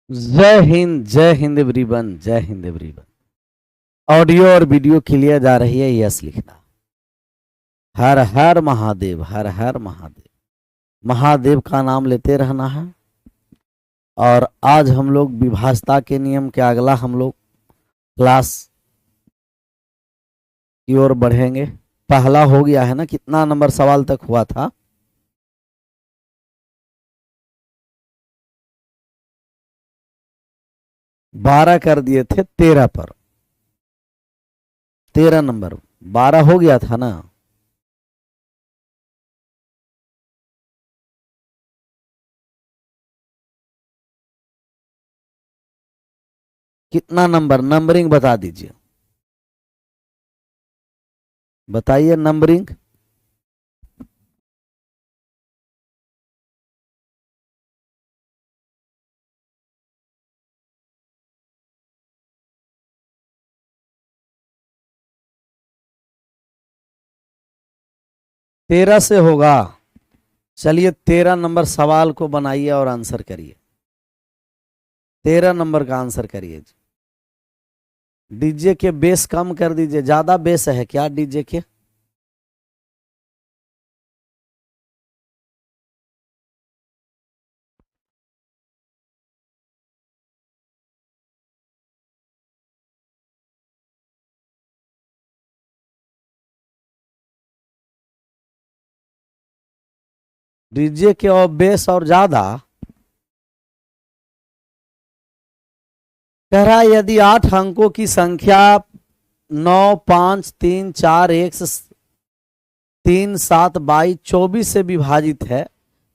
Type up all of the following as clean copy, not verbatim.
जय हिंद एवरीवन, जय Hind everyone. Audio और वीडियो क्लियर जा रही है? यस लिखना। हर हर महादेव, हर हर महादेव। महादेव का नाम लेते रहना है। और आज हम लोग विभाजता के नियम के अगला हम लोग क्लास की ओर बढ़ेंगे। पहला हो गया है ना? कितना नंबर सवाल तक हुआ था? बारह कर दिए थे 13 पर। 13 नंबर 12 हो गया था ना? कितना नंबर? नंबरिंग बता दीजिए, बताइए नंबरिंग। तेरह से होगा। चलिए 13 नंबर सवाल को बनाइए और आंसर करिए। 13 नंबर का आंसर करिए। डीजे के बेस कम कर दीजिए। ज्यादा बेस है क्या डीजे के? डीजे के और बेस और ज्यादा कह रहा है। यदि 8 अंकों की संख्या 9, 5, 3, 4, 1, 3, 7, 22, 24 से विभाजित है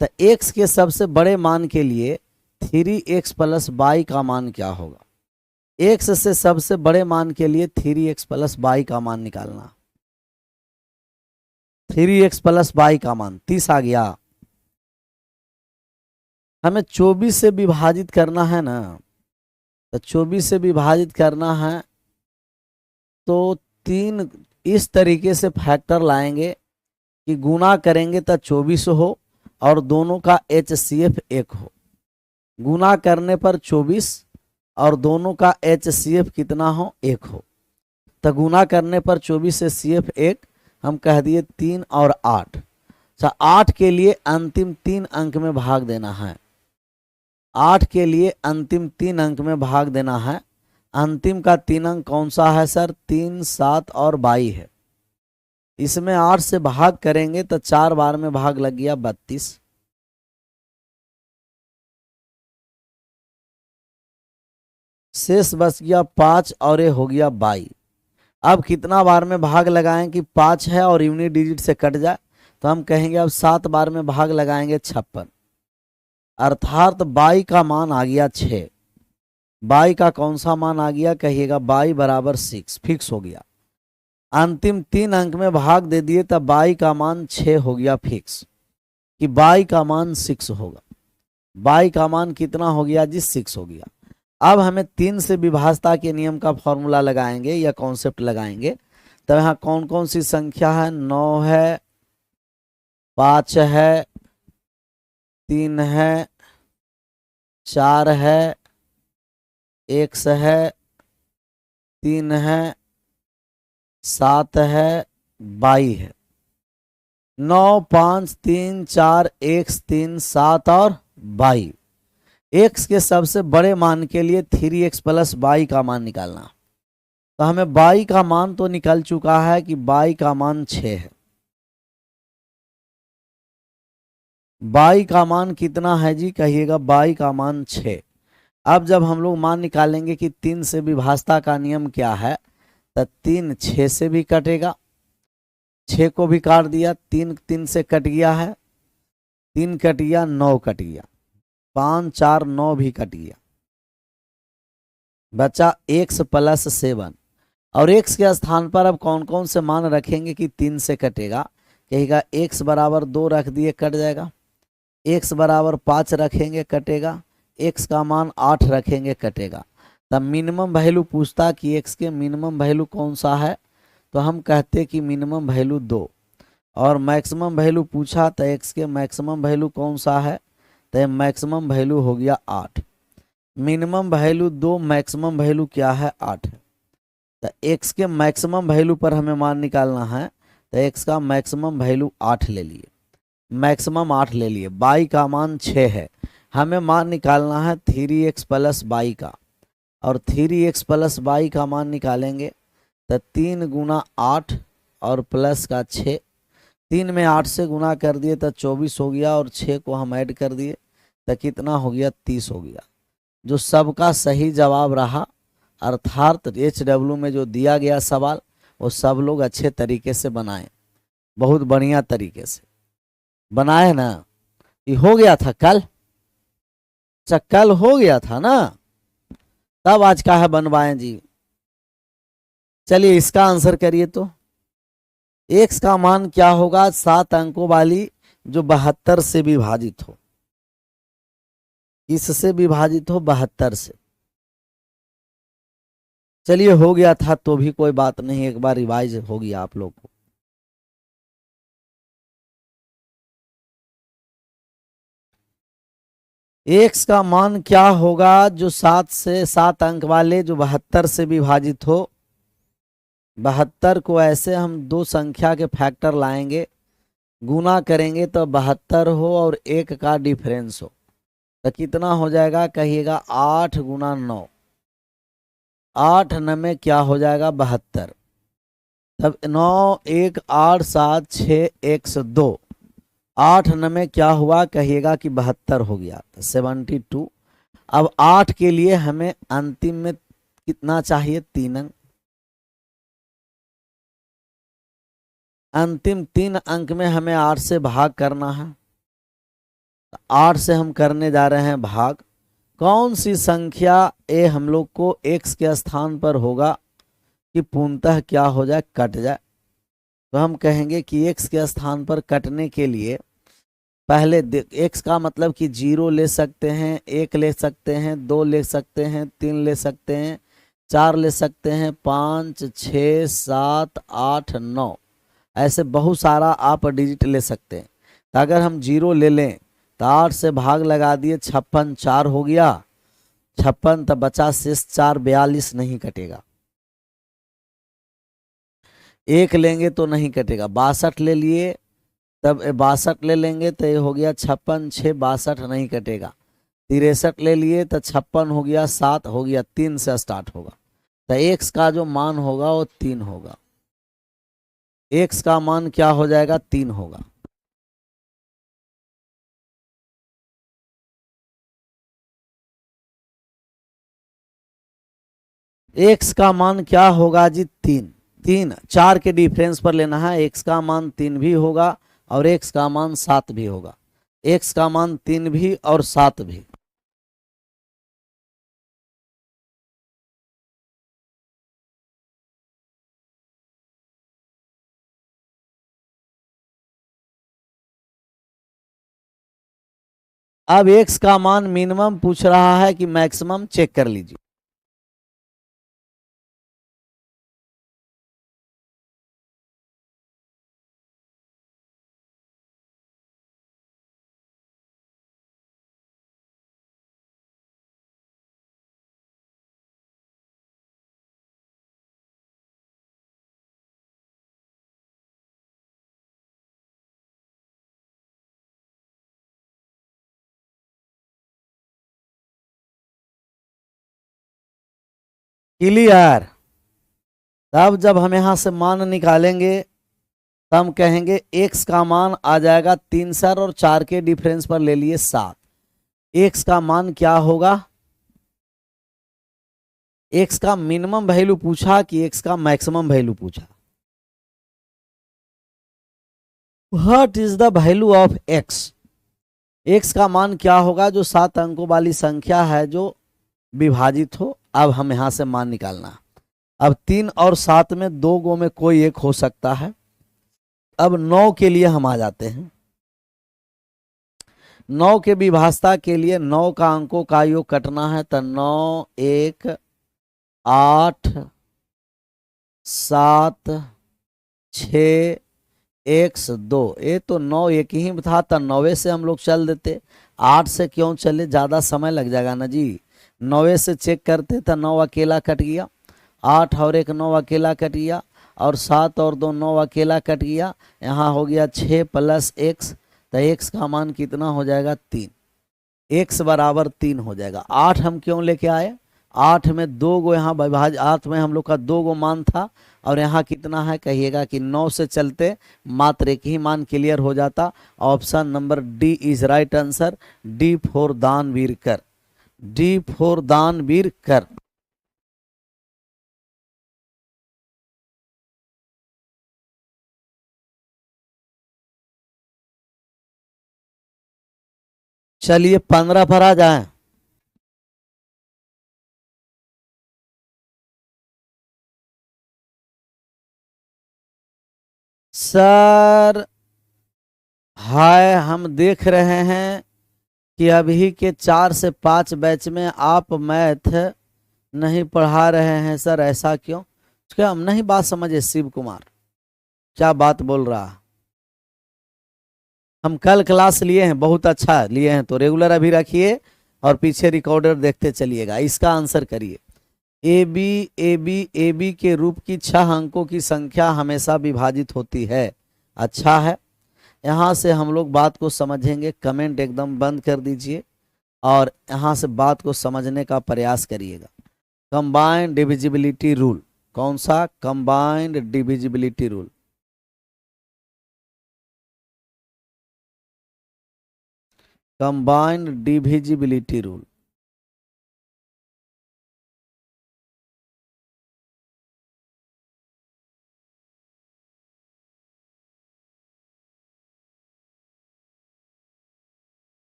तो x के सबसे बड़े मान के लिए 3x प्लस y का मान क्या होगा? x से सबसे बड़े मान के लिए 3x प्लस y का मान निकालना। 3x प्लस y का मान 30 आ गया। हमें 24 से विभाजित करना है ना, तो 24 से विभाजित करना है तो 3 इस तरीके से फैक्टर लाएंगे कि गुना करेंगे तो 24 हो और दोनों का HCF 1 हो। गुना करने पर 24 और दोनों का HCF कितना हो? 1 हो। तो गुना करने पर 24 से CF 1 हम कह दिए 3 और 8। अच्छा, 8 के लिए अंतिम 3 अंक में भाग देना है। 8 के लिए अंतिम 3 अंक में भाग देना है। अंतिम का 3 अंक कौन सा है सर? 3, 7 और 22 है। इसमें 8 से भाग करेंगे तो 4 बार में भाग लग गया 32। शेष बच गया 5 और ये हो गया 22। अब कितना बार में भाग लगाएं कि 5 है और यूनिट डिजिट से कट जाए? तो हम कहेंगे अब 7 बार में भाग लगाएंगे 56। अर्थात 22 का मान आ गया 6। 22 का कौन सा मान आ गया? कहिएगा 22 बराबर 6 फिक्स हो गया। अंतिम 3 अंक में भाग दे दिए तब 22 का मान 6 हो गया फिक्स कि 22 का मान 6 होगा। 22 का मान कितना हो गया जी? 6 हो गया। अब हमें 3 से विभाजता के नियम का फॉर्मूला लगाएंगे या कॉन्सेप्ट लगाएंगे। तो यहाँ कौन कौन सी संख्या है? 9 है, 5 है, 3 है, 4 है, 1 है, 3 है, 7 है, 22 है। 9, 5, 3, 4, 1, 3, 7 और 22। x के सबसे बड़े मान के लिए 3x प्लस y का मान निकालना। तो हमें y का मान तो निकल चुका है कि y का मान 6 है। y का मान कितना है जी? कहिएगा y का मान 6। अब जब हम लोग मान निकालेंगे कि 3 से विभाजता का नियम क्या है, तो 3 6 से भी कटेगा। 6 को भी काट दिया, 3 3 से कट गया है, 3 कट गया, 9 कट गया, 5, 4, 9 भी कट गया, बचा x प्लस 7। और x के स्थान पर अब कौन कौन से मान रखेंगे कि 3 से कटेगा? कहेगा x बराबर 2 रख दिए, कट जाएगा। x बराबर 5 रखेंगे, कटेगा। x का मान 8 रखेंगे, कटेगा। तब मिनिमम वैल्यू पूछता कि x के मिनिमम वैल्यू कौन सा है, तो हम कहते कि मिनिमम वैल्यू 2। और मैक्सिमम वैल्यू पूछा तो x के मैक्सिमम वैल्यू कौन सा है, तो मैक्सिमम वैल्यू हो गया 8। मिनिमम वैल्यू 2, मैक्सिमम वैल्यू क्या है 8 है। तो x के मैक्सिमम वैल्यू पर हमें मान निकालना है, तो x का मैक्सिमम वैल्यू 8 ले लिए, मैक्सिमम 8 ले लिए। y का मान 6 है, हमें मान निकालना है 3x प्लस y का, और 3x प्लस y का मान निकालेंगे तो 3 गुना 8 और प्लस का 6, 3 में 8 से गुना कर दिए तो 24 हो गया, और 6 को हम ऐड कर दिए तो कितना हो गया 30 हो गया, जो सबका सही जवाब रहा। अर्थात HW में जो दिया गया सवाल वो सब लोग अच्छे तरीके से बनाए, बहुत बढ़िया तरीके से बनाए ना। ये हो गया था कल, कल हो गया था ना, तब आज का है बनवाएं जी। चलिए इसका आंसर करिए तो। x का मान क्या होगा, 7 अंकों वाली जो 72 से विभाजित हो, इससे विभाजित हो 72 से। चलिए हो गया था तो भी कोई बात नहीं, एक बार रिवाइज हो गया आप लोग को। x का मान क्या होगा जो 7 अंक वाले जो 72 से विभाजित हो। 72 को ऐसे हम दो संख्या के फैक्टर लाएंगे, गुना करेंगे तो 72 हो और 1 का डिफरेंस हो, तो कितना हो जाएगा कहिएगा 8 गुना 9, 8 9 क्या हो जाएगा 72, तब 9 1 8 7 6 102, 8 9 क्या हुआ कहिएगा कि 72 हो गया, तो 72। अब 8 के लिए हमें अंतिम में कितना चाहिए 3 अंक, अंतिम 3 अंक में हमें 8 से भाग करना है। 8 से हम करने जा रहे हैं भाग, कौन सी संख्या ए हम लोग को x के स्थान पर होगा कि पूर्णतः क्या हो जाए कट जाए। तो हम कहेंगे कि x के स्थान पर कटने के लिए पहले x का मतलब कि 0 ले सकते हैं, 1 ले सकते हैं, 2 ले सकते हैं, 3 ले सकते हैं, 4 ले सकते हैं, 5 6 7 8 9, ऐसे बहुत सारा आप डिजिट ले सकते हैं। तो अगर हम 0 ले लें तो 8 से भाग लगा दिए, 56 4 हो गया, 56 तो बचा शेष 4, 42 नहीं कटेगा। 1 लेंगे तो नहीं कटेगा, 62 ले लिए तब 62 ले लेंगे तो ये हो गया 56 6 62 नहीं कटेगा। 63 ले लिए तो 56 हो गया, 7 हो गया, 3 से स्टार्ट होगा, तो x का जो मान होगा वो 3 होगा। x का मान क्या हो जाएगा 3 होगा। x का मान क्या होगा जी 3, 3 4 के डिफरेंस पर लेना है, x का मान 3 भी होगा और x का मान 7 भी होगा, x का मान 3 भी और 7 भी। अब x का मान मिनिमम पूछ रहा है कि मैक्सिमम, चेक कर लीजिए। क्लियर। तब जब हम यहां से मान निकालेंगे तो हम कहेंगे x का मान आ जाएगा 3 सर और 4 के डिफरेंस पर ले लिए 7। x का मान क्या होगा, x का मिनिमम वैल्यू पूछा कि x का मैक्सिमम वैल्यू पूछा। What is the value of x, x का मान क्या होगा जो 7 अंकों वाली संख्या है जो विभाजित हो। अब हम यहां से मान निकालना, अब 3 और 7 में 2 गो में कोई एक हो सकता है। अब 9 के लिए हम आ जाते हैं, 9 के विभाजता के लिए 9 का अंकों का योग कटना है, तो 9 1 8 7 6 102, ये तो 9 एक ही था, तो 9 से हम लोग चल देते, 8 से क्यों चले, ज्यादा समय लग जाएगा ना जी। 9 से चेक करते तो 9 अकेला कट गया, 8 और 1 9 अकेला कट गया, और 7 और 2 9 अकेला कट गया। यहाँ हो गया 6 प्लस एक्स, तो एक्स का मान कितना हो जाएगा 3, एक्स बराबर 3 हो जाएगा। 8 हम क्यों लेके आए, 8 में 2 गो यहाँ विभाज्य, 8 में हम लोग का 2 गो मान था, और यहाँ कितना है कहिएगा कि 9 से चलते मात्र एक ही मान क्लियर हो जाता। Option number D is right answer, D for दानवीर कर, डी फॉर दानवीर कर। चलिए 15 पर आ जाए। सर हाय, हम देख रहे हैं कि अभी के 4 से 5 बैच में आप मैथ नहीं पढ़ा रहे हैं सर, ऐसा क्यों? क्या हम नहीं बात समझे? शिव कुमार क्या बात बोल रहा? हम कल क्लास लिए हैं, बहुत अच्छा लिए हैं, तो रेगुलर अभी रखिए और पीछे रिकॉर्डर देखते चलिएगा। इसका आंसर करिए। A B A B A B के रूप की 6 अंकों की संख्या हमेशा विभाजित होती है। अच्छा है, यहाँ से हम लोग बात को समझेंगे। कमेंट एकदम बंद कर दीजिए और यहाँ से बात को समझने का प्रयास करिएगा। कंबाइंड डिविजिबिलिटी रूल, कौन सा? Combined divisibility rule. Combined divisibility rule.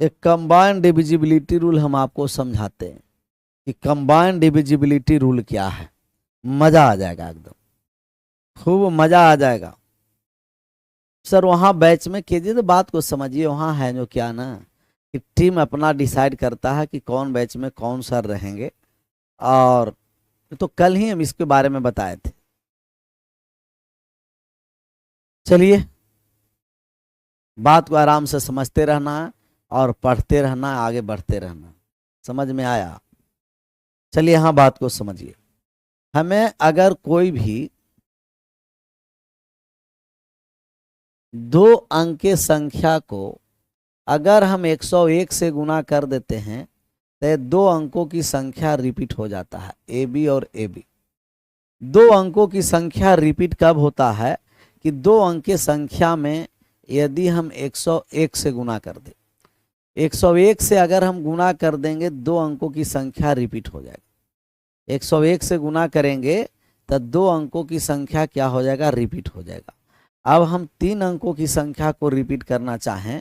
एक कंबाइंड डिविजिबिलिटी रूल हम आपको समझाते हैं कि कंबाइंड डिविजिबिलिटी रूल क्या है। मजा आ जाएगा, एकदम खूब मजा आ जाएगा। सर वहां बैच में कीजिए तो बात को समझिए। वहां है जो क्या ना कि टीम अपना डिसाइड करता है कि कौन बैच में कौन सर रहेंगे, और तो कल ही हम इसके बारे में बताए थे। चलिए, बात को आराम से समझते रहना है और पढ़ते रहना है, आगे बढ़ते रहना है। समझ में आया? चलिए हाँ, बात को समझिए। हमें अगर कोई भी 2 अंक के संख्या को अगर हम 101 से गुना कर देते हैं तो 2 अंकों की संख्या रिपीट हो जाता है। ए बी और ए बी 2 अंकों की संख्या रिपीट कब होता है कि 2 अंक की संख्या में यदि हम 101 से गुना कर दें, 101 से अगर हम गुना कर देंगे 2 अंकों की संख्या रिपीट हो जाएगा। 101 से गुना करेंगे तो 2 अंकों की संख्या क्या हो जाएगा? रिपीट हो जाएगा। अब हम 3 अंकों की संख्या को रिपीट करना चाहें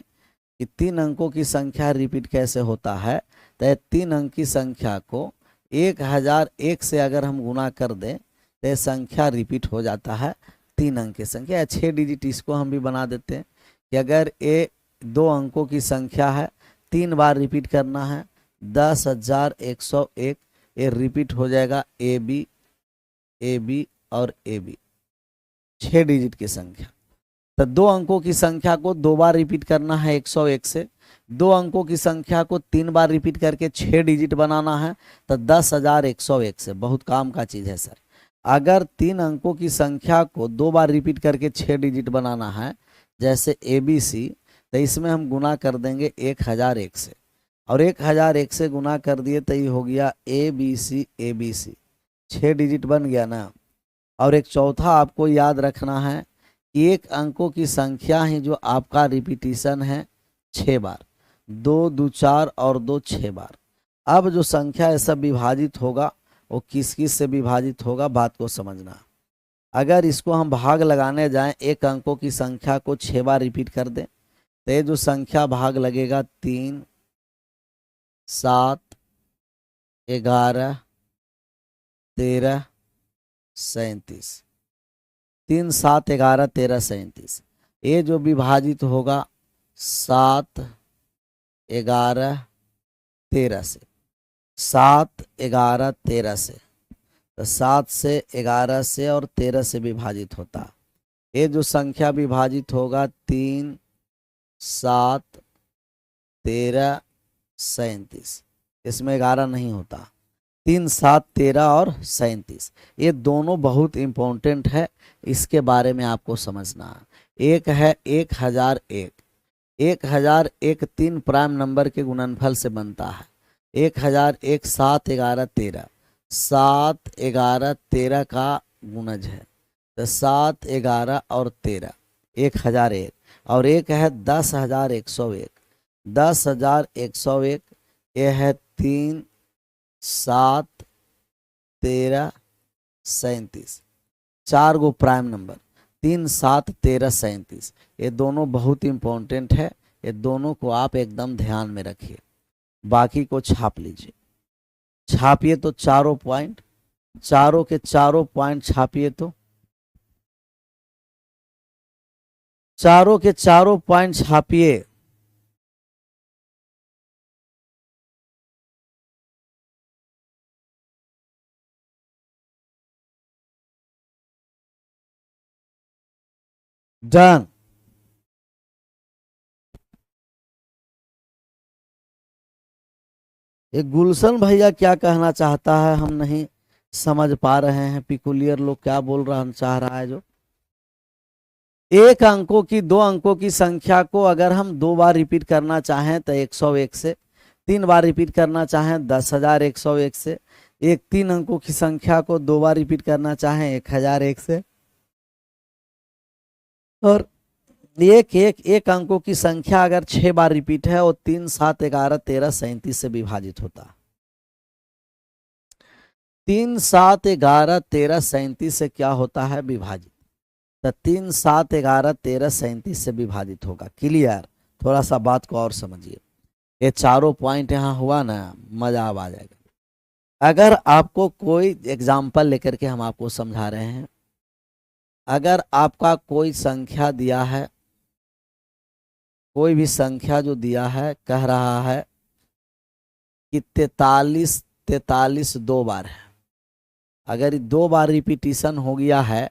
कि 3 अंकों की संख्या रिपीट कैसे होता है, तो 3 अंक की संख्या को 1001 से अगर हम गुना कर दें तो संख्या रिपीट हो जाता है 3 अंक की संख्या, या 6 डिजिट इसको हम भी बना देते हैं कि अगर ये 2 अंकों की संख्या है, 3 बार रिपीट करना है, 10,101, ये रिपीट हो जाएगा ए बी और ए बी, 6 डिजिट की संख्या। तो 2 अंकों की संख्या को 2 बार रिपीट करना है 101 से, 2 अंकों की संख्या को 3 बार रिपीट करके 6 डिजिट बनाना है, तो 10,101 से। बहुत काम का चीज है सर। अगर 3 अंकों की संख्या को 2 बार रिपीट करके 6 डिजिट बनाना है, जैसे ए बी सी, तो इसमें हम गुना कर देंगे 1001 से, और 1001 से गुना कर दिए तो ये हो गया ए बी सी, 6 डिजिट बन गया ना। और एक चौथा आपको याद रखना है, एक अंकों की संख्या ही जो आपका रिपीटिशन है 6 बार, 2 2 4 और 2 6 बार। अब जो संख्या ऐसा विभाजित होगा वो किस किस से विभाजित होगा, बात को समझना। अगर इसको हम भाग लगाने जाएं, एक अंकों की संख्या को 6 बार रिपीट कर दें, तो ये जो संख्या भाग लगेगा 3 7 11 13 37, 3 7 11 13 37। ये जो विभाजित होगा 7 11 13 से, 7 11 13 से, तो 7 से, 11 से और 13 से विभाजित होता। ये जो संख्या विभाजित होगा 3, 7, 13, 37, इसमें 11 नहीं होता। 3, 7, 13 और 37, ये दोनों बहुत इंपॉर्टेंट है, इसके बारे में आपको समझना है। एक है 1001, 1001 3 प्राइम नंबर के गुणनफल से बनता है। 1001 7, 11, 13, 7, 11, 13 का गुणज है, तो 7, 11 और 13 1001। और एक है 10,101, 10,101, ये है 3, 7, 13, 37, 4 गो प्राइम नंबर, 3, 7, 13, 37, ये दोनों बहुत इंपॉर्टेंट है। ये दोनों को आप एकदम ध्यान में रखिए, बाकी को छाप लीजिए। छापिए तो चारों पॉइंट, चारों के चारों पॉइंट छापिए, तो चारों के चारों पॉइंट छापिए। डन। ये गुलशन भैया क्या कहना चाहता है हम नहीं समझ पा रहे हैं। पिकुलियर लोग क्या बोल रहा चाह रहा है। जो एक अंकों की, 2 अंकों की संख्या को अगर हम 2 बार रिपीट करना चाहें तो 101 से, 3 बार रिपीट करना चाहें 10,101 से, एक 3 अंकों की संख्या को 2 बार रिपीट करना चाहें 1001 से, और एक अंकों की संख्या अगर 6 बार रिपीट है और 3, 7, 11, 13, 37 से विभाजित होता। 3, 7, 11, 13, 37 से क्या होता है विभाजित, तो 3, 7, 11, 13, 37 से विभाजित होगा। क्लियर। थोड़ा सा बात को और समझिए, ये चारों पॉइंट यहाँ हुआ ना, मजा आ जाएगा। अगर आपको कोई एग्जाम्पल लेकर के हम आपको समझा रहे हैं, अगर आपका कोई संख्या दिया है, कोई भी संख्या जो दिया है, कह रहा है कि 43, 43 2 बार है, अगर 2 बार रिपीटिशन हो गया है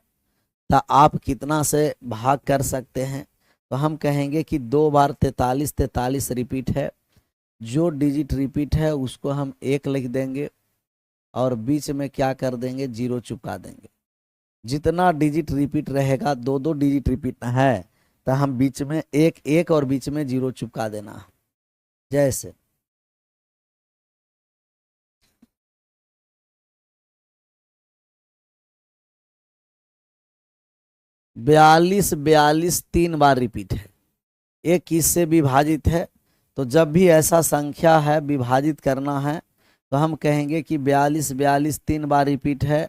तो आप कितना से भाग कर सकते हैं, तो हम कहेंगे कि 2 बार 43, 43 रिपीट है, जो डिजिट रिपीट है उसको हम 1 लिख देंगे और बीच में क्या कर देंगे, 0 चुका देंगे। जितना डिजिट रिपीट रहेगा, 2 डिजिट रिपीट है, तो हम बीच में 1 1 और बीच में 0 चुका देना। जैसे 42, 42 3 बार रिपीट है, एक किससे विभाजित है, तो जब भी ऐसा संख्या है विभाजित करना है तो हम कहेंगे कि 42, 42 3 बार रिपीट है,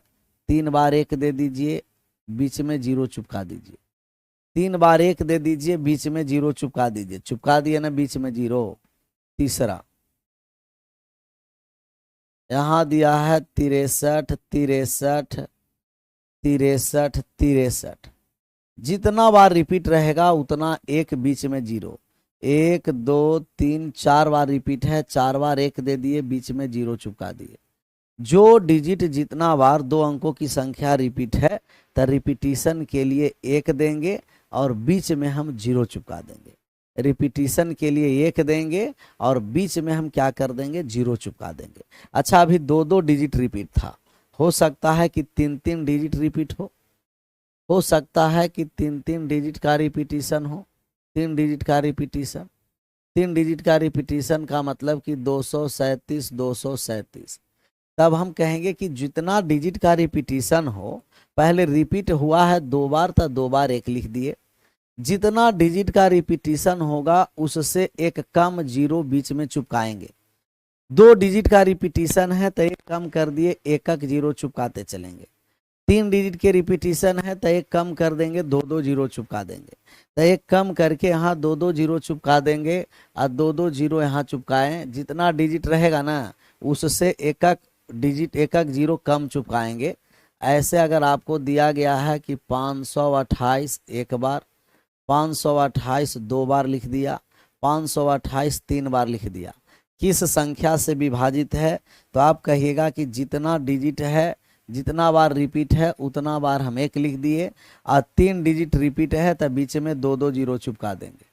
3 बार 1 दे दीजिए, बीच में 0 चुपका दीजिए। 3 बार 1 दे दीजिए, बीच में 0 चुपका दीजिए। चुपका दिए ना, बीच में 0। तीसरा यहाँ दिया है 63, 63, 63, 63, जितना बार रिपीट रहेगा उतना एक बीच में 0। 1, 2, 3, 4 बार रिपीट है, 4 बार 1 दे दिए, बीच में 0 चुका दिए। जो डिजिट जितना बार 2 अंकों की संख्या रिपीट है, तो रिपीटिशन के लिए 1 देंगे और बीच में हम 0 चुका देंगे। रिपीटिशन के लिए 1 देंगे और बीच में हम क्या कर देंगे, 0 चुका देंगे। अच्छा, अभी 2 डिजिट रिपीट था, हो सकता है कि 3 डिजिट रिपीट हो सकता है कि 3 डिजिट का रिपीटिशन हो। 3 डिजिट का रिपीटिशन, 3 डिजिट का रिपीटिशन का मतलब कि 237, 237। तब हम कहेंगे कि जितना डिजिट का रिपीटिशन हो, पहले रिपीट हुआ है 2 बार, तो 2 बार 1 लिख दिए। जितना डिजिट का रिपीटिशन होगा उससे एक कम 0 बीच में चुपकाएंगे। 2 डिजिट का रिपीटिशन है तो 1 कम कर दिए, 1 0 चुपकाते चलेंगे। 3 डिजिट के रिपीटिशन है तो 1 कम कर देंगे, 2 0 चुपका देंगे। तो 1 कम करके यहाँ 2 0 चुपका देंगे और 2 0 यहाँ चुपकाएं। जितना डिजिट रहेगा ना उससे 1 डिजिट 1 0 कम चुपकाएंगे। ऐसे अगर आपको दिया गया है कि 528 1 बार, 528 2 बार लिख दिया, 528 3 बार लिख दिया, किस संख्या से विभाजित है, तो आप कहिएगा कि जितना डिजिट है जितना बार रिपीट है उतना बार हम 1 लिख दिए, और 3 डिजिट रिपीट है तो बीच में 2 जीरो चिपका देंगे।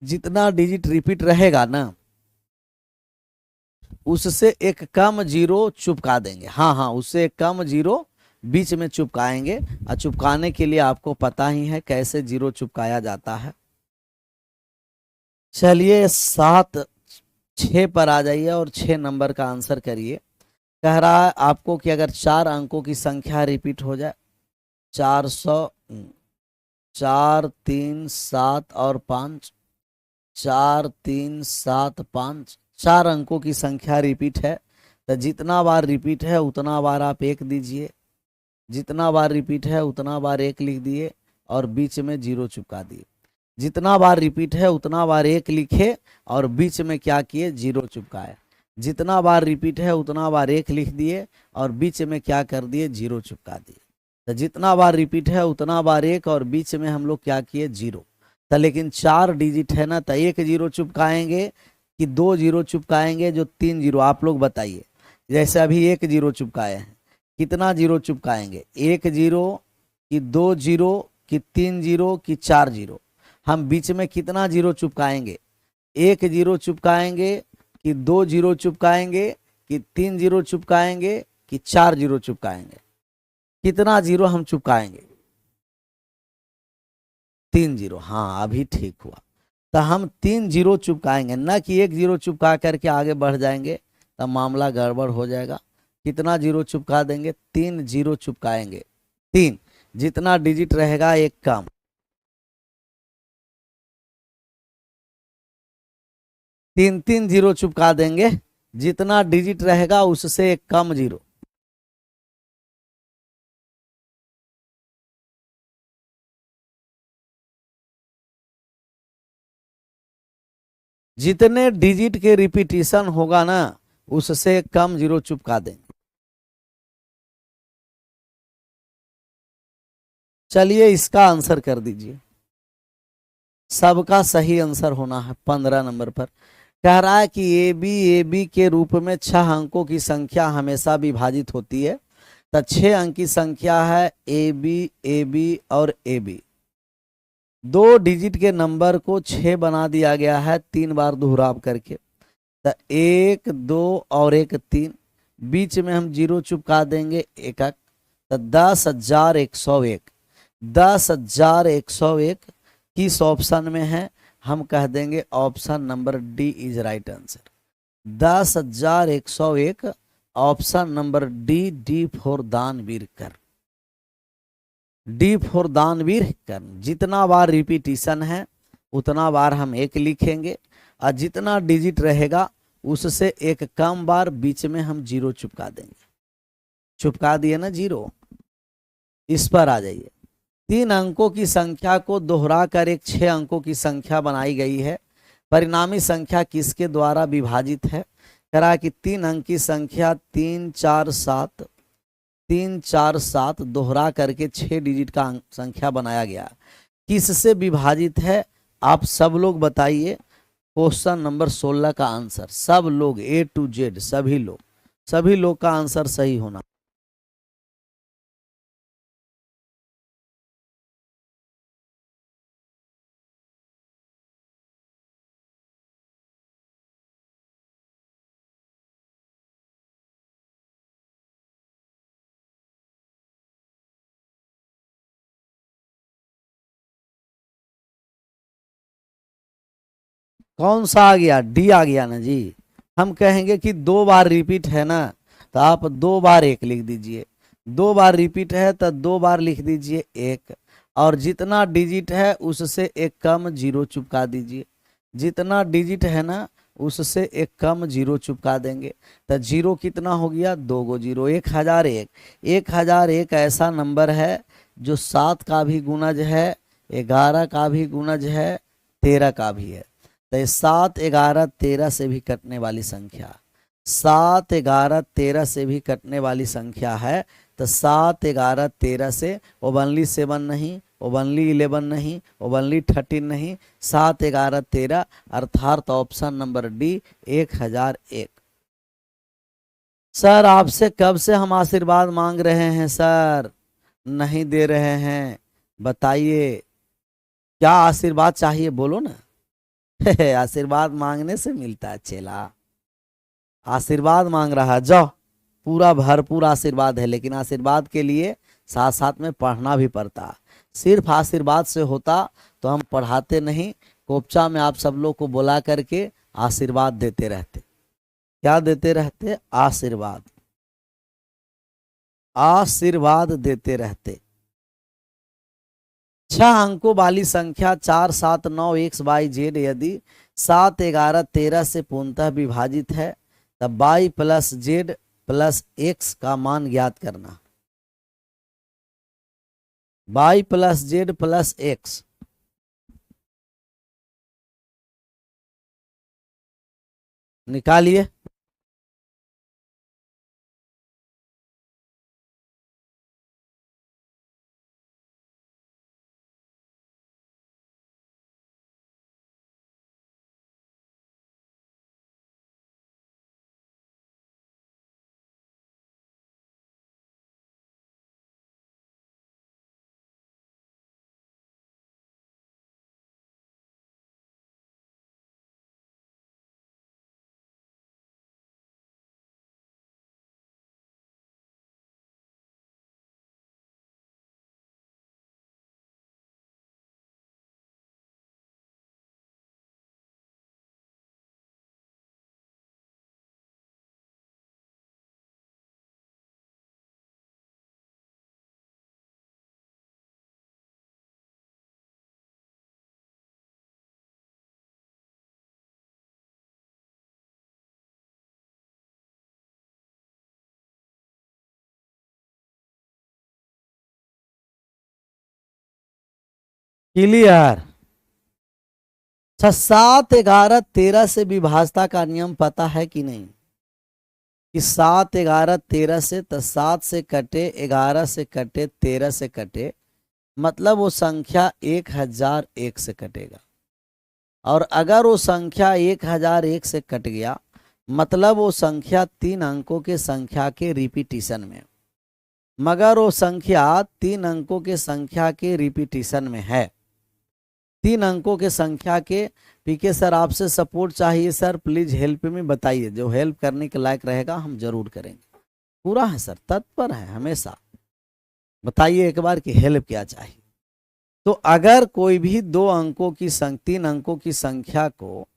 जितना डिजिट रिपीट रहेगा ना उससे एक कम जीरो चुपका देंगे। हाँ हाँ, उससे एक कम जीरो बीच में चुपकाएंगे, और चुपकाने के लिए आपको पता ही है कैसे जीरो चुपकाया जाता है। चलिए 7 6 पर आ जाइए और 6 नंबर का आंसर करिए। कह रहा है आपको कि अगर 4 अंकों की संख्या रिपीट हो जाए, 400 4 3 7 और 5, 4 3 7 5, 4 अंकों की संख्या रिपीट है, तो जितना बार रिपीट है उतना बार आप 1 दीजिए, जितना बार रिपीट है उतना बार 1 लिख दिए और बीच में जीरो चिपका दिए। जितना बार रिपीट है उतना बार 1 लिखे और बीच में क्या किए, जीरो चिपकाए। जितना बार रिपीट है उतना बार 1 लिख दिए और बीच में क्या कर दिए, जीरो चिपका दिए। तो जितना बार रिपीट है उतना बार 1 और बीच में हम लोग क्या किए, जीरो। तो लेकिन 4 डिजिट है ना, तो 1 जीरो चिपकाएंगे कि 2 जीरो चिपकाएंगे, जो 3 जीरो, आप लोग बताइए। जैसे अभी 1 जीरो चिपकाए हैं, कितना जीरो चिपकाएंगे, 1 जीरो कि 2 जीरो कि 3 जीरो कि 4 जीरो। हम बीच में कितना जीरो चिपकाएंगे, 1 जीरो चिपकाएंगे कि 2 जीरो चिपकाएंगे कि 3 जीरो चिपकाएंगे कि 4 जीरो चिपकाएंगे। कितना जीरो हम चिपकाएंगे, 3 जीरो। हाँ अभी ठीक हुआ। तो हम 3 जीरो चिपकाएंगे, ना कि 1 जीरो चिपका करके आगे बढ़ जाएंगे, तब मामला गड़बड़ हो जाएगा। कितना जीरो चिपका देंगे, 3 जीरो चिपकाएंगे। 3, जितना डिजिट रहेगा एक कम, 3 जीरो चिपका देंगे। जितना डिजिट रहेगा उससे एक कम जीरो। जितने डिजिट के रिपीटिशन होगा ना उससे कम जीरो चिपका देंगे। चलिए इसका आंसर कर दीजिए। सबका सही आंसर होना है 15 नंबर पर। कह रहा है कि ए बी के रूप में 6 अंकों की संख्या हमेशा विभाजित होती है। तो 6 अंक की संख्या है ए बी और ए बी। 2 डिजिट के नंबर को 6 बना दिया गया है 3 बार दोहराव करके। तो 1 2 और 1 3, बीच में हम जीरो चिपका देंगे एकक। तो 10,101, 10,101 किस ऑप्शन में है, हम कह देंगे option number D is right answer. 10,101 option number D, D for दानवीर कर, डी फॉर दानवीर कर। जितना बार रिपीटिशन है उतना बार हम 1 लिखेंगे, और जितना डिजिट रहेगा उससे एक कम बार बीच में हम जीरो चिपका देंगे। चिपका दिए ना जीरो। इस पर आ जाइए। 3 अंकों की संख्या को दोहरा कर एक 6 अंकों की संख्या बनाई गई है। परिणामी संख्या किसके द्वारा विभाजित है। कह रहा है कि 3 अंक की संख्या 3 4 7, 3 4 7 दोहरा करके 6 डिजिट का संख्या बनाया गया। किससे विभाजित है, आप सब लोग बताइए। क्वेश्चन नंबर 16 का आंसर सब लोग A to Z, सभी लोग का आंसर सही होना। कौन सा आ गया, डी आ गया ना जी। हम कहेंगे कि 2 बार रिपीट है ना, तो आप 2 बार 1 लिख दीजिए। 2 बार रिपीट है तो 2 बार लिख दीजिए 1, और जितना डिजिट है उससे एक कम जीरो चिपका दीजिए। जितना डिजिट है ना उससे एक कम जीरो चिपका देंगे। तो जीरो कितना हो गया, 2 गो जीरो। 1001, 1001 ऐसा नंबर है जो 7 का भी गुणज है, 11 का भी गुणज है, 13 का भी है। तो 7 11 13 से भी कटने वाली संख्या, 7 11 13 से भी कटने वाली संख्या है। तो 7 11 13 से ओनली 7 नहीं, ओनली 11 नहीं, ओनली 13 नहीं, 7 11 13, अर्थात ऑप्शन नंबर डी 1001। सर आपसे कब से हम आशीर्वाद मांग रहे हैं सर, नहीं दे रहे हैं, बताइए क्या आशीर्वाद चाहिए बोलो ना। आशीर्वाद मांगने से मिलता है चेला, आशीर्वाद मांग रहा है, जाओ, पूरा भरपूर आशीर्वाद है, लेकिन आशीर्वाद के लिए साथ साथ में पढ़ना भी पड़ता है। सिर्फ आशीर्वाद से होता तो हम पढ़ाते नहीं, कोपचा में आप सब लोग को बुला करके आशीर्वाद देते रहते। क्या देते रहते? आशीर्वाद, आशीर्वाद देते रहते। 6 अंकों वाली संख्या 4, 7, 9 x, y, z यदि 7, 11, 13 से पूर्णतः विभाजित है तब y plus Z plus x का मान ज्ञात करना। y plus Z plus x, निकालिए। क्लियर। 7, 11, 13 से विभाजता का नियम पता है कि नहीं, कि 7, 11, 13 से, तो 7 से कटे, 11 से कटे, 13 से कटे, मतलब वो संख्या 1001 से कटेगा। और अगर वो संख्या 1001 से कट गया मतलब वो संख्या 3 अंकों के संख्या के रिपीटिशन में, मगर वो संख्या 3 अंकों के संख्या के रिपीटिशन में है, 3 अंकों के संख्या के। पीके सर आपसे सपोर्ट चाहिए सर, प्लीज हेल्प में बताइए, जो हेल्प करने के लायक रहेगा हम जरूर करेंगे। पूरा है सर, तत्पर है हमेशा। बताइए एक बार कि हेल्प क्या चाहिए। तो अगर कोई भी 2 अंकों की 3 अंकों की संख्या को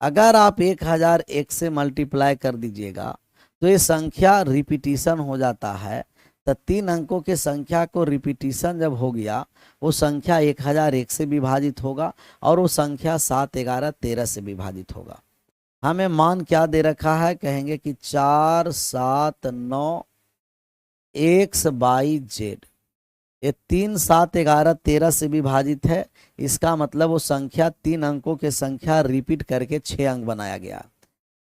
अगर आप 1001 से मल्टीप्लाई कर दीजिएगा तो ये संख्या रिपीटिशन हो जाता है। तो 3 अंकों के संख्या को रिपीटिशन जब हो गया वो संख्या 1001 से विभाजित होगा और वो संख्या 7, 11, 13 से विभाजित होगा। हमें मान क्या दे रखा है, कहेंगे कि 4, 7, 9 x/z, ये 3, 7, 11, 13 से विभाजित है। इसका मतलब वो संख्या 3 अंकों के संख्या रिपीट करके 6 अंक बनाया गया।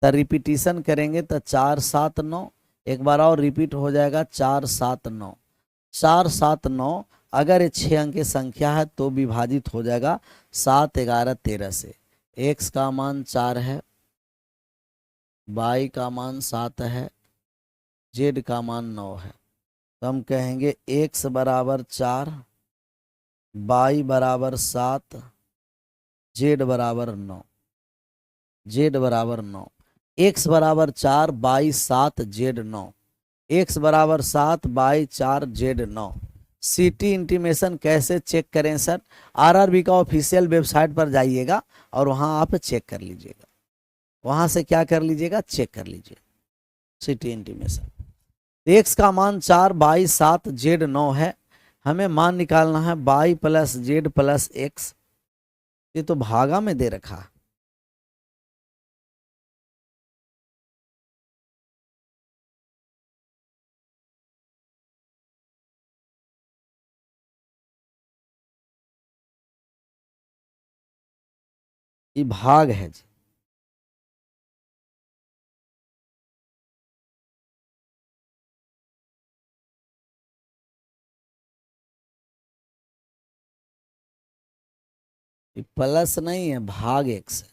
तो रिपीटिशन करेंगे तो 4, 7, 9, एक बार और रिपीट हो जाएगा 4, 7, 9, 4, 7, 9। अगर ये 6 अंक की संख्या है तो विभाजित हो जाएगा 7, 11, 13 से। x का मान 4 है, y का मान 7 है, z का मान 9 है। तो हम कहेंगे x बराबर 4, y बराबर 7, z बराबर 9, z बराबर 9। x बराबर 4, y 7, z 9, x बराबर 7, y 4, z 9। सिटी इंटीमेशन कैसे चेक करें सर? आरआरबी का ऑफिशियल वेबसाइट पर जाइएगा और वहां आप चेक कर लीजिएगा, वहां से क्या कर लीजिएगा, चेक कर लीजिए सिटी इंटीमेशन। एक्स का मान 4, बाई 7, जेड 9 है। हमें मान निकालना है by plus Z plus x. ये तो भागा में दे रखा है। ये भाग है जी। ये प्लस नहीं है, भाग एक्स है,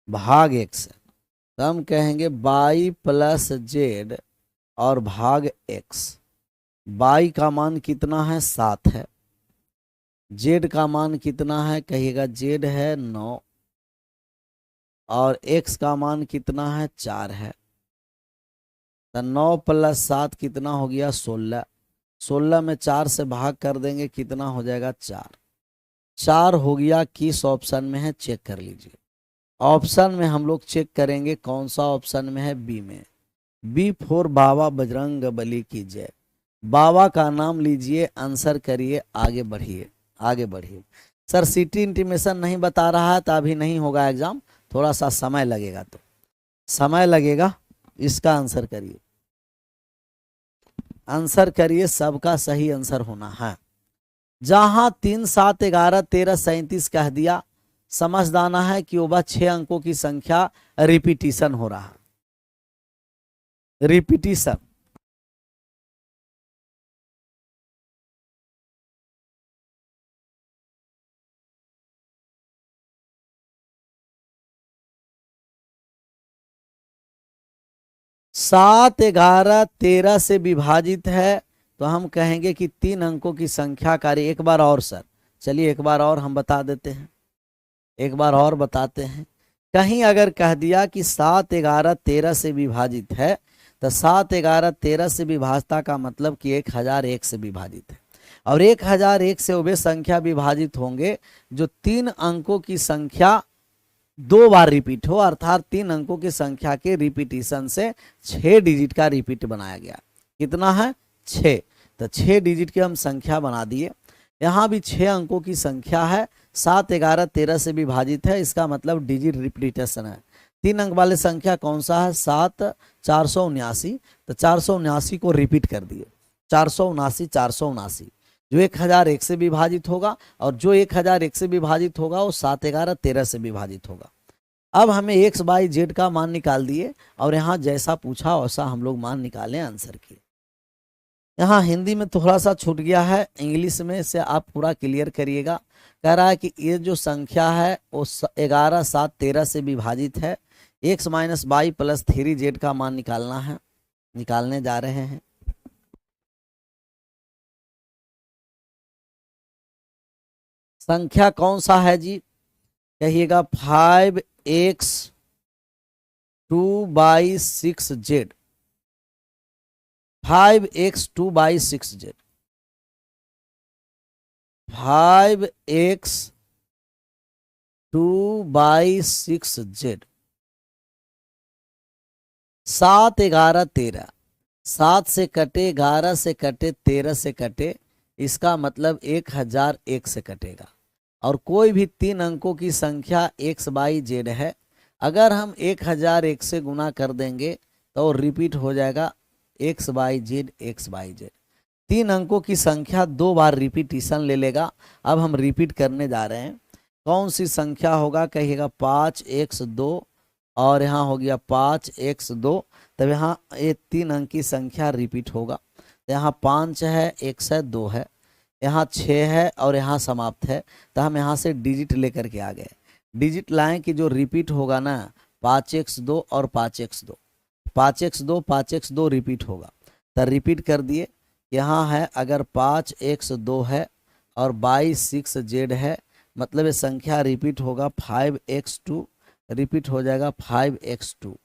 भाग एक्स है। तो हम कहेंगे बाई प्लस जेड और भाग एक्स। बाई का मान कितना है 7 है, जेड का मान कितना है कहिएगा, जेड है 9 और एक्स का मान कितना है 4 है। तो 9 प्लस 7 कितना हो गया 16। 16 में 4 से भाग कर देंगे कितना हो जाएगा 4। 4 हो गया, किस ऑप्शन में है चेक कर लीजिए। ऑप्शन में हम लोग चेक करेंगे कौन सा ऑप्शन में है, बी में। बी फॉर बाबा बजरंग बली की जय। बाबा का नाम लीजिए, आंसर करिए, आगे बढ़िए आगे बढ़िए। सर सिटी इंटीमेशन नहीं बता रहा है तो अभी नहीं होगा एग्जाम, थोड़ा सा समय लगेगा, तो समय लगेगा, इसका आंसर करिए, आंसर करिए, सबका सही आंसर होना है। जहां 3 7 11 13 37 कह दिया, समझदाना है कि वह 6 अंकों की संख्या रिपीटिशन हो रहा है, रिपीटिशन। सात 11 13 से विभाजित है तो हम कहेंगे कि 3 अंकों की संख्या कार्य। एक बार और सर, चलिए एक बार और हम बता देते हैं, एक बार और बताते हैं। कहीं अगर कह दिया कि 7 11 13 से विभाजित है तो 7 11 13 से विभाजता का मतलब कि 1001 से विभाजित है, और 1001 से वे संख्या विभाजित होंगे जो 3 अंकों की संख्या 2 बार रिपीट हो, अर्थात 3 अंकों की संख्या के रिपीटिशन से 6 डिजिट का रिपीट बनाया गया। कितना है 6, तो 6 डिजिट की हम संख्या बना दिए। यहाँ भी 6 अंकों की संख्या है, 7 11 13 से विभाजित है, इसका मतलब डिजिट रिपीटेशन है। 3 अंक वाले संख्या कौन सा है 7 479, तो 479 को रिपीट कर दिए, 479 479 जो 1001 से विभाजित होगा, और जो 1001 से विभाजित होगा वो 7 11 13 से विभाजित होगा। अब हमें एक्स बाई जेड का मान निकाल दिए, और यहाँ जैसा पूछा वैसा हम लोग मान निकालें आंसर किए। यहाँ हिंदी में थोड़ा सा छूट गया है, इंग्लिश में से आप पूरा क्लियर करिएगा। कह रहा है कि ये जो संख्या है वो 11 7 13 से विभाजित है, x minus by plus 3 Z का मान निकालना है, निकालने जा रहे हैं। संख्या कौन सा है जी कहिएगा, 5x 2/6z, 5x 2/6z, 5x 2/6z। 7 11 13, 7 से कटे, 11 से कटे, 13 से कटे, इसका मतलब 1001 से कटेगा। और कोई भी 3 अंकों की संख्या एक्स बाई जेड है, अगर हम 1001 से गुना कर देंगे तो रिपीट हो जाएगा x by Z, x by Z. 3 अंकों की संख्या 2 बार रिपीटिशन ले लेगा। अब हम रिपीट करने जा रहे हैं, कौन सी संख्या होगा कहिएगा, 5x2, और यहाँ हो गया 5x2, तब यहाँ ये 3 अंक की संख्या रिपीट होगा। तो यहाँ 5 है, x है, 2 है, यहाँ 6 है और यहाँ समाप्त है, तो हम यहाँ से डिजिट लेकर के आ गए। डिजिट लाएं कि जो रिपीट होगा ना 5x2 और 5x2, 5x2 5x2 रिपीट होगा, तो रिपीट कर दिए। यहाँ है अगर 5x2 है और 6z है, मतलब ये संख्या रिपीट होगा 5x2, रिपीट हो जाएगा 5x2,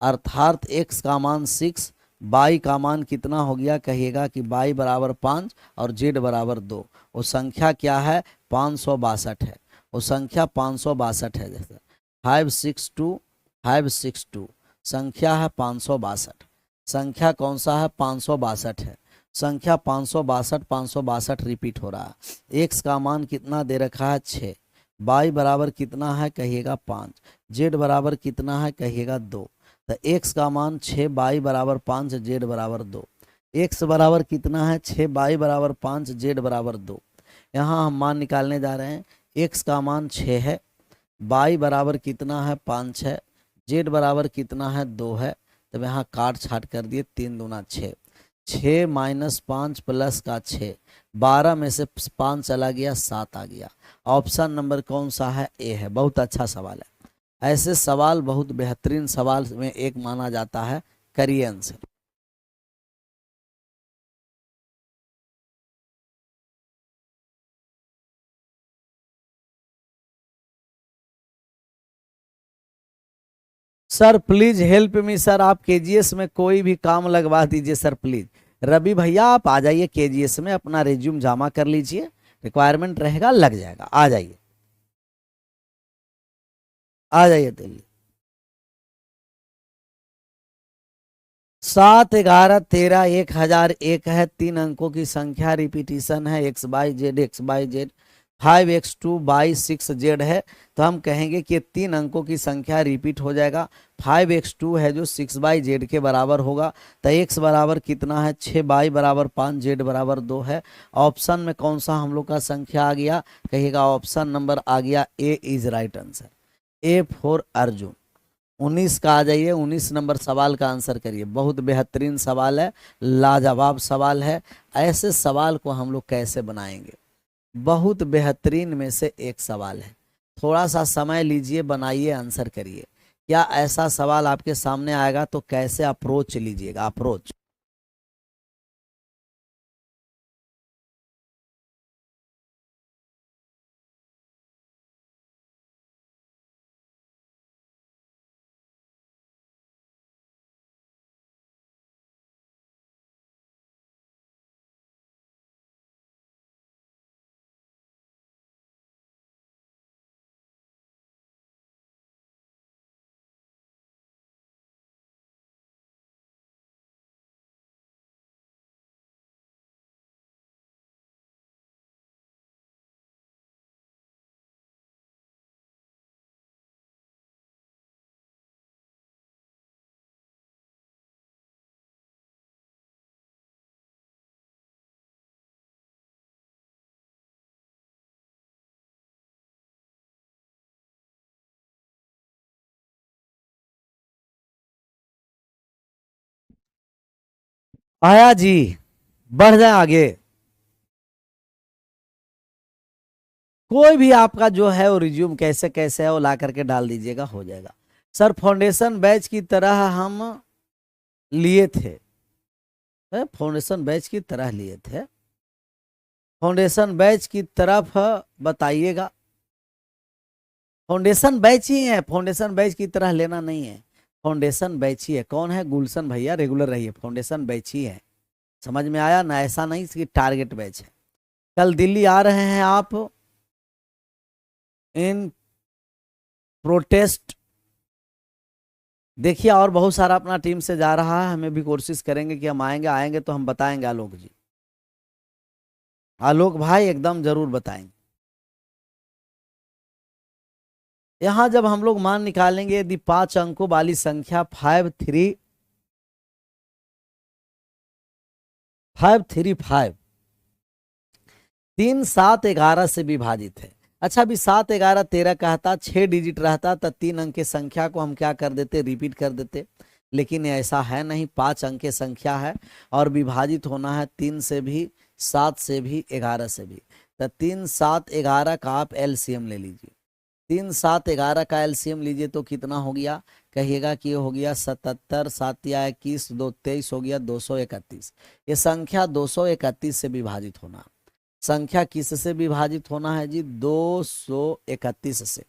अर्थात x का मान 6, बाई का मान कितना हो गया कहिएगा कि बाई बराबर 5 और जेड बराबर 2। वो संख्या क्या है 562 है, वो संख्या 562 है। जैसे 562 562 संख्या है 562, संख्या कौन सा है 562 है, संख्या 562 562 रिपीट हो रहा है। एक्स का मान कितना दे रखा है 6, बाई बराबर कितना है कहिएगा 5, जेड बराबर कितना है कहिएगा 2। तो एक्स का मान 6, बाई बराबर 5, जेड बराबर 2। एक्स बराबर कितना है 6, बाई बराबर 5, जेड बराबर 2। यहाँ हम मान निकालने जा रहे हैं, एक्स का मान 6 है, बाई बराबर कितना है 5 है, जेड बराबर कितना है 2 है। तब यहाँ काट छाट कर दिए, 3 दूना 6, 6 माइनस 5 प्लस का 6, 12 में से 5 चला गया 7 आ गया। ऑप्शन नंबर कौन सा है ए है। बहुत अच्छा सवाल है, ऐसे सवाल बहुत बेहतरीन सवाल में एक माना जाता है। करिए answer. Sir please help me sir, आप केजीएस में कोई भी काम लगवा दीजिए सर प्लीज। रवि भैया आप आ जाइए केजीएस में, अपना रिज्यूम जमा कर लीजिए, रिक्वायरमेंट रहेगा लग जाएगा, आ जाइए, आ जाइए दिल्ली। 7, 11, 13, 1001 है, 3 अंकों की संख्या, रिपीटिशन है, XYZ 5x2/6Z है। तो हम कहेंगे कि 3 अंकों की संख्या रिपीट हो जाएगा। 5x2 है जो 6/Z के बराबर होगा। तो x बराबर कितना है 6, y बराबर 5, z बराबर 2 है। ऑप्शन में कौन सा हम लोग का संख्या आ गया, कहिएगा ऑप्शन नंबर आ गया A is right answer. A for Arjun. 19 का आ जाइए, 19 नंबर सवाल का आंसर करिए। बहुत बेहतरीन सवाल है, लाजवाब सवाल है। ऐसे सवाल को हम लोग कैसे बनाएंगे, बहुत बेहतरीन में से एक सवाल है। थोड़ा सा समय लीजिए, बनाइए, आंसर करिए। क्या ऐसा सवाल आपके सामने आएगा तो कैसे अप्रोच लीजिएगा, अप्रोच। आया जी, बढ़ जाए आगे। कोई भी आपका जो है वो रिज्यूम कैसे कैसे है वो ला करके डाल दीजिएगा, हो जाएगा। सर फाउंडेशन बैच की तरह हम लिए थे, फाउंडेशन बैच की तरह लिए थे, फाउंडेशन बैच की तरफ बताइएगा। फाउंडेशन बैच ही है, फाउंडेशन बैच की तरह लेना नहीं है, फाउंडेशन बैच ही है। कौन है, गुलशन भैया, रेगुलर रहिए, फाउंडेशन बैच ही है। समझ में आया ना, ऐसा नहीं कि टारगेट बैच है। कल दिल्ली आ रहे हैं आप इन प्रोटेस्ट, देखिए और बहुत सारा अपना टीम से जा रहा है, हमें भी कोशिश करेंगे कि हम आएंगे, आएंगे तो हम बताएंगे आलोक जी, आलोक भाई एकदम जरूर बताएंगे। यहां जब हम लोग मान निकालेंगे, यदि 5 अंकों वाली संख्या 5, 3, 5 3, 7, 11 से विभाजित है। अच्छा अभी 7, 11, 13 कहता, 6 डिजिट रहता तो 3 अंक की संख्या को हम क्या कर देते, रिपीट कर देते। लेकिन ऐसा है नहीं, 5 अंक की संख्या है और विभाजित होना है 3 से भी, 7 से भी, 11 से भी। तो 3, 7, 11 का आप एलसीएम ले लीजिए। 3, 7, 11 का एलसीएम लीजिए तो कितना हो गया, कहिएगा कि ये हो गया 77, 7 या 21, 2 23 हो गया 231। ये संख्या 231 से विभाजित होना, संख्या किस से विभाजित होना है जी, 231 से।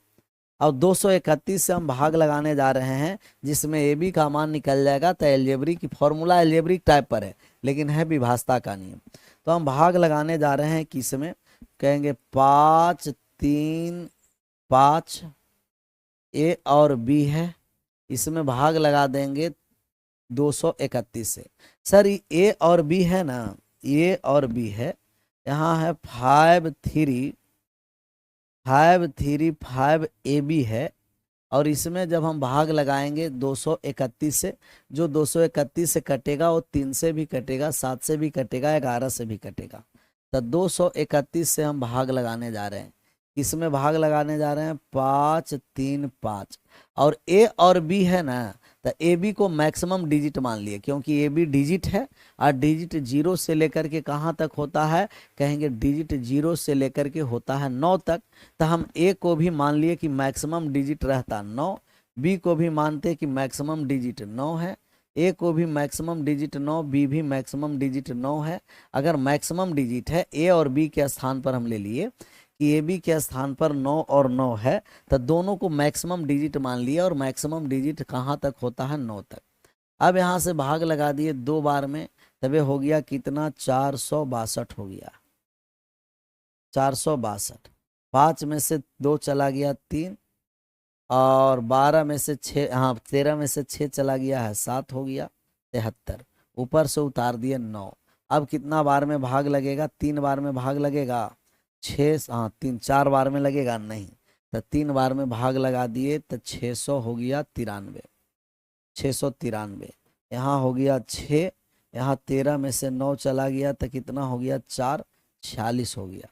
अब 231 से हम भाग लगाने जा रहे हैं, जिसमें ए बी का मान निकल जाएगा। तो एल्जेब्रिक की फॉर्मूला एल्जेब्रिक टाइप पर है, लेकिन है विभाजता का नियम। तो हम भाग लगाने जा रहे हैं किस में, कहेंगे 5, 3, 5 ए और बी है, इसमें भाग लगा देंगे 231 से। सर ए और बी है ना, ए और बी है, यहाँ है 5, 3, 5 ए बी है। और इसमें जब हम भाग लगाएंगे 231 से, जो 231 से कटेगा वो 3 से भी कटेगा, 7 से भी कटेगा, 11 से भी कटेगा। तो 231 से हम भाग लगाने जा रहे हैं, इसमें भाग लगाने जा रहे हैं 5, 3, 5। और ए और बी है ना, तो ए बी को मैक्सिमम डिजिट मान लिए, क्योंकि ए बी डिजिट है और डिजिट 0 से लेकर के कहाँ तक होता है, कहेंगे डिजिट 0 से लेकर के होता है 9 तक। तो हम ए को भी मान लिए कि मैक्सिमम डिजिट रहता 9, बी को भी मानते कि मैक्सिमम डिजिट 9 है, ए को भी मैक्सिमम डिजिट 9, बी भी मैक्सिमम डिजिट 9 है। अगर मैक्सिमम डिजिट है ए और बी के स्थान पर हम ले लिए कि ए बी के स्थान पर 9 और 9 है, तो दोनों को मैक्सिमम डिजिट मान लिया, और मैक्सिमम डिजिट कहाँ तक होता है? 9 तक। अब यहाँ से भाग लगा दिए 2 बार में, तबे हो गया कितना? 462 हो गया, 462। 5 में से 2 चला गया 3, और 12 में से 6, हाँ 13 में से 6 चला गया है 7, हो गया 73। ऊपर से उतार दिए 9। अब कितना बार में भाग लगेगा? 3 बार में भाग लगेगा। 6, हाँ 3, 4 बार में लगेगा नहीं, तो 3 बार में भाग लगा दिए तो 600 हो गया 93, 693। यहाँ हो गया 6, यहाँ 13 में से 9 चला गया तो कितना हो गया? 4, 46 हो गया,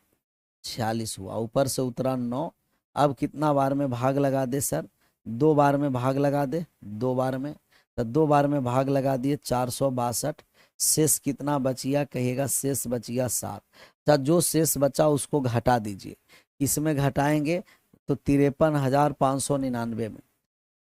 46 हुआ। ऊपर से उतरा 9। अब कितना बार में भाग लगा दे सर? 2 बार में भाग लगा दे, 2 बार में, तो 2 बार में भाग लगा दिए 462। शेष कितना बच गया? कहिएगा शेष बच गया 7। तो जो शेष बचा उसको घटा दीजिए। किसमें घटाएंगे? तो 53,599 में,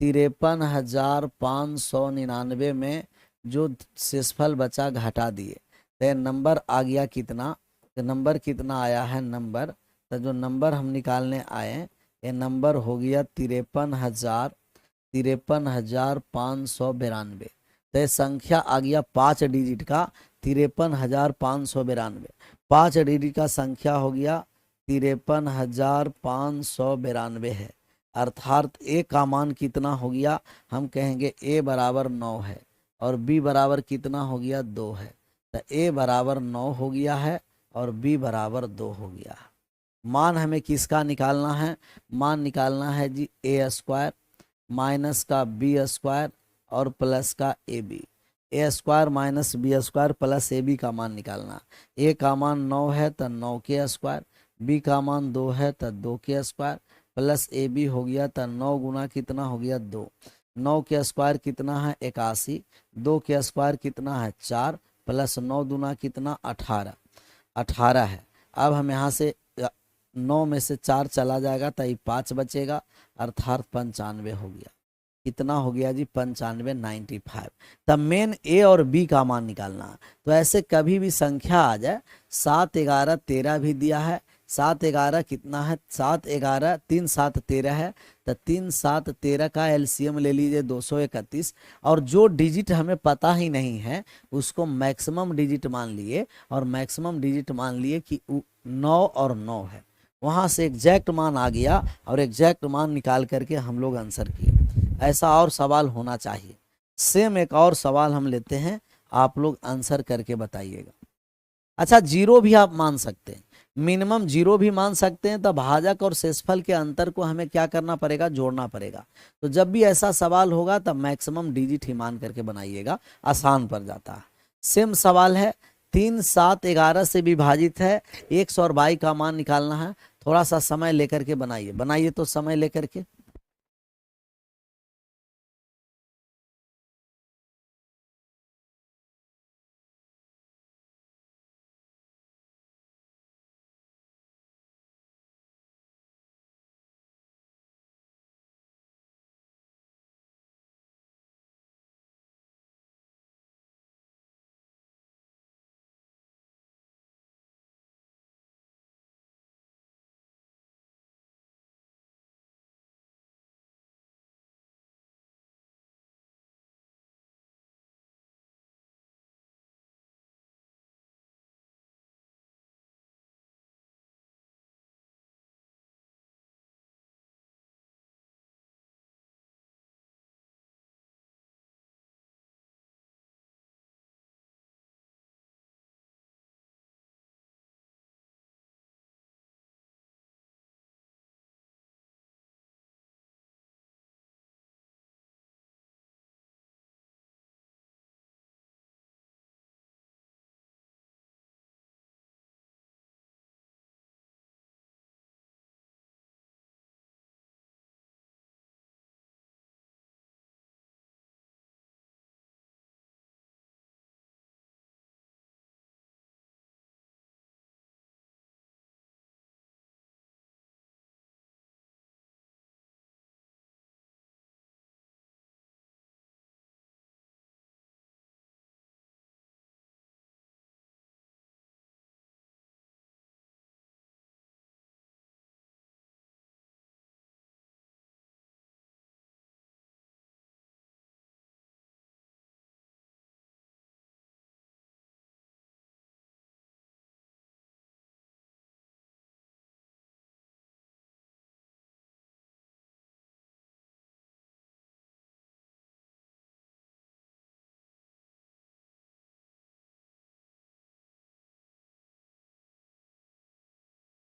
53,599 में जो शेषफल बचा घटा दिए, तो नंबर आ गया कितना? तो नंबर कितना आया है? नंबर, तो जो नंबर हम निकालने आए, ये नंबर हो गया 53,592। तो ये संख्या आ गया 5 डिजिट का 53,592। 5 डिजिट का संख्या हो गया 53,592 है। अर्थात ए का मान कितना हो गया? हम कहेंगे ए बराबर 9 है, और बी बराबर कितना हो गया? 2 है। तो ए बराबर 9 हो गया है, और बी बराबर 2 हो गया। मान हमें किसका निकालना है? मान निकालना है जी ए स्क्वायर माइनस का बी स्क्वायर और प्लस का A B. A square minus B square plus A B का मान निकालना। ए का मान 9 है तो 9 के स्क्वायर, बी का मान 2 है तो 2 के स्क्वायर, प्लस ए बी हो गया तो 9 गुना कितना हो गया? 2। 9 के स्क्वायर कितना है? 81। 2 के स्क्वायर कितना है? 4, प्लस 9 दूना कितना? 18, 18 है। अब हम यहाँ से 9 में से 4 चला जाएगा तो ये 5 बचेगा, अर्थात 95 हो गया। कितना हो गया जी? 95, 95। तब मेन ए और बी का मान निकालना है। तो ऐसे कभी भी संख्या आ जाए, 7, 11, 13 भी दिया है, 7, 11 कितना है? 7, 11, 3, 7, 13 है, तो 3, 7, 13 का एलसीएम ले लीजिए 231। और जो डिजिट हमें पता ही नहीं है उसको मैक्सिमम डिजिट मान लिए, और मैक्सिमम डिजिट मान लिए कि 9 और 9 है। वहां से एग्जैक्ट मान आ गया, और एग्जैक्ट मान निकाल करके हम लोग आंसर किए। ऐसा और सवाल होना चाहिए। सेम एक और सवाल हम लेते हैं, आप लोग आंसर करके बताइएगा। अच्छा, जीरो भी आप मान सकते हैं, मिनिमम जीरो भी मान सकते हैं। तब भाजक और शेषफल के अंतर को हमें क्या करना पड़ेगा? जोड़ना पड़ेगा। तो जब भी ऐसा सवाल होगा तब मैक्सिमम डिजिट ही मान करके बनाइएगा, आसान पड़ जाता है। सेम सवाल है, 3, 7, 11 से विभाजित है, 100 और y का मान निकालना है। थोड़ा सा समय लेकर के बनाइए, बनाइए तो समय लेकर के।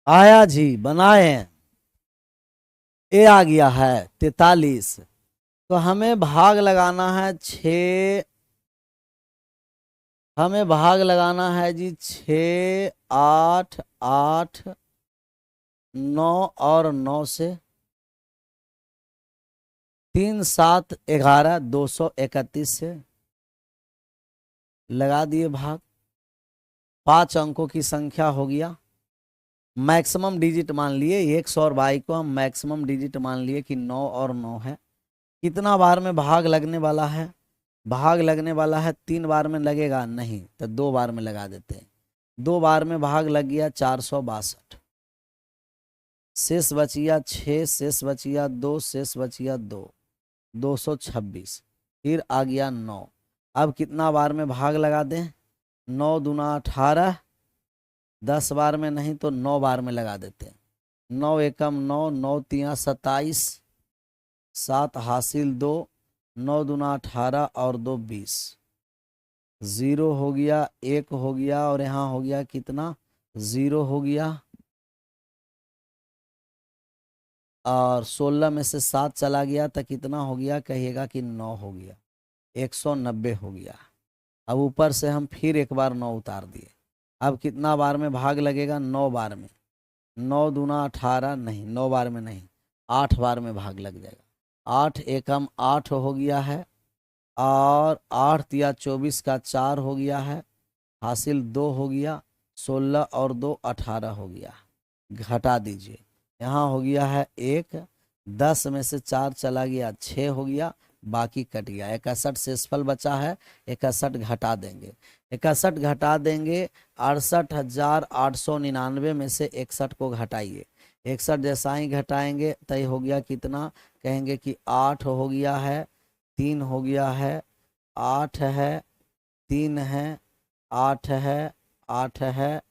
आया जी, बनाए। ए आ गया है 43। तो हमें भाग लगाना है 6, हमें भाग लगाना है जी 6, 8, 8, 9 और 9 से। 3, 7, 11, 231 से लगा दिए भाग। 5 अंकों की संख्या हो गया। मैक्सिमम डिजिट मान लिए 100 और 22 को हम मैक्सिमम डिजिट मान लिए कि 9 और 9 है। कितना बार में भाग लगने वाला है? भाग लगने वाला है 3 बार में लगेगा नहीं, तो 2 बार में लगा देते हैं। 2 बार में भाग लग गया 462। शेष बचिया 6, शेष बचिया 2, शेष बचिया 2, 226। फिर आ गया 9। अब कितना बार में भाग लगा दें? 9 दूना 18, 10 बार में नहीं तो 9 बार में लगा देते हैं। 9 एकम 9, 9 तिया 27, 7 हासिल 2, 9 दूना 18 और 2 20। 0 हो गया, 1 हो गया और यहाँ हो गया कितना? 0 हो गया। और 16 में से 7 चला गया तो कितना हो गया? कहिएगा कि 9 हो गया। 190 हो गया। अब ऊपर से हम फिर एक बार 9 उतार दिए। अब कितना बार में भाग लगेगा? 9 बार में। 9 दूना 18 नहीं, 9 बार में नहीं, 8 बार में भाग लग जाएगा। 8 एकम 8 हो गया है और 8 तिया 24 का 4 हो गया है, हासिल 2 हो गया। 16 और 2 18 हो गया। घटा दीजिए, यहाँ हो गया है 1, 10 में से 4 चला गया 6 हो गया, बाकी कट गया। 61 शेषफल बचा है, 61 घटा देंगे। 61 घटा देंगे, 68,899 में से 61 को घटाइए। 61 जैसा ही घटाएंगे तय हो गया कितना? कहेंगे कि 8 हो गया है, 3 हो गया है, 8 है, 3 है, 8 है, 8 है,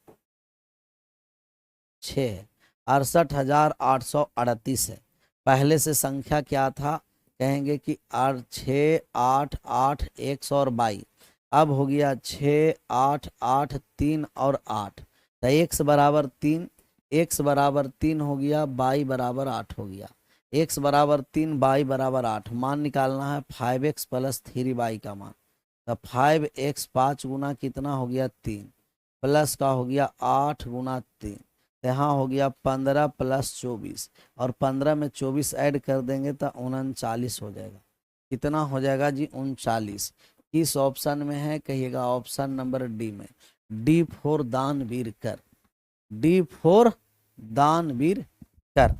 6, 68,838 है। पहले से संख्या क्या था? कहेंगे कि 6, 8, 8, 122। अब हो गया 6, 8, 8, 3 और 8, तो x बराबर 3, x बराबर 3 हो गया, y बराबर 8 हो गया। x बराबर 3, y बराबर 8। मान निकालना है 5x प्लस 3y का मान। तो 5x 5 गुना कितना हो गया? 3, प्लस का हो गया 8 गुना 3, यहाँ हो गया 15 प्लस 24, और 15 में 24 ऐड कर देंगे तो 39 हो जाएगा। कितना हो जाएगा जी? 39। किस ऑप्शन में है? कहिएगा ऑप्शन नंबर डी में। डी फॉर दानवीर कर, डी फॉर दानवीर कर,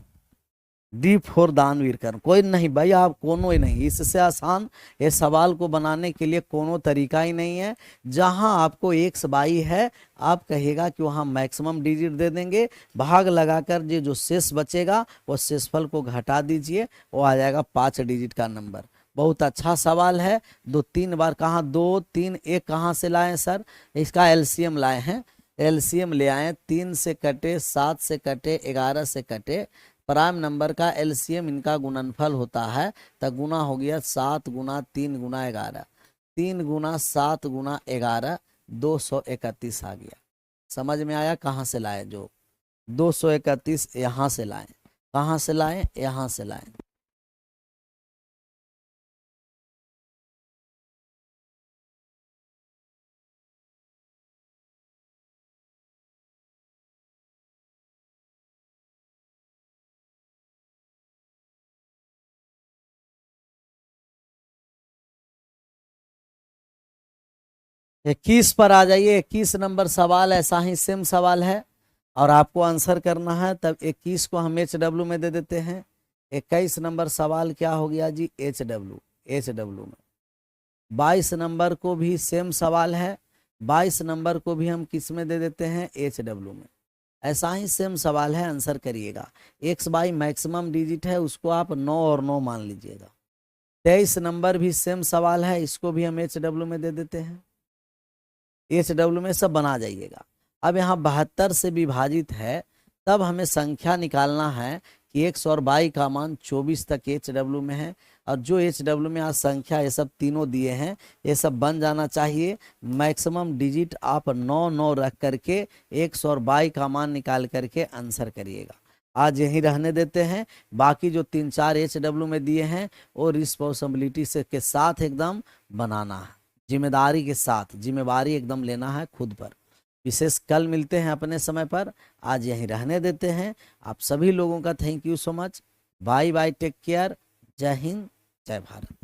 डी फोर दानवीर कर। कोई नहीं भाई, आप कोनो ही नहीं, इससे आसान ये सवाल को बनाने के लिए कोनो तरीका ही नहीं है। जहां आपको एक्स बाई है, आप कहिएगा कि वहां मैक्सिमम डिजिट दे देंगे, भाग लगाकर जो शेष बचेगा वो शेषफल को घटा दीजिए, वो आ जाएगा 5 डिजिट का नंबर। बहुत अच्छा सवाल है। 2-3 बार कहाँ 2, 3, 1 कहाँ से लाए सर? इसका एलसीएम लाए हैं, एलसीएम ले आए। 3 से कटे, 7 से कटे, 11 से कटे, प्राइम नंबर का एलसीएम इनका गुणनफल होता है, तो गुना हो गया 7 गुना 3 गुना 11, 3 गुना 7 गुना 11, 231 आ गया। समझ में आया कहाँ से लाए? जो 231 यहाँ से लाए। कहाँ से लाए? यहाँ से लाए। इक्कीस पर आ जाइए। 21 नंबर सवाल ऐसा ही सेम सवाल है और आपको आंसर करना है, तब 21 को हम HW में दे देते हैं। 21 नंबर सवाल क्या हो गया जी? HW, HW में। 22 नंबर को भी सेम सवाल है, 22 नंबर को भी हम किस में दे देते हैं? HW में। ऐसा ही सेम सवाल है, आंसर करिएगा। एक्स बाई मैक्सिमम डिजिट है, उसको आप 9 और 9 मान लीजिएगा। 23 नंबर भी सेम सवाल है, इसको भी हम HW में दे देते हैं। HW में सब बना जाइएगा। अब यहाँ 72 से विभाजित है, तब हमें संख्या निकालना है कि 100 और 22 का मान 24 तक HW में है, और जो HW में आज संख्या ये सब तीनों दिए हैं ये सब बन जाना चाहिए। मैक्सिमम डिजिट आप 9 रख करके 100 और बाई का मान निकाल करके आंसर करिएगा। आज यहीं रहने देते हैं। बाकी जो 3-4 HW में दिए हैं वो रिस्पॉन्सिबिलिटी से के साथ एकदम बनाना है, जिम्मेदारी के साथ, जिम्मेवारी एकदम लेना है खुद पर। विशेष कल मिलते हैं अपने समय पर, आज यहीं रहने देते हैं। आप सभी लोगों का thank you so much. Bye bye, take care, जय हिंद, जय भारत।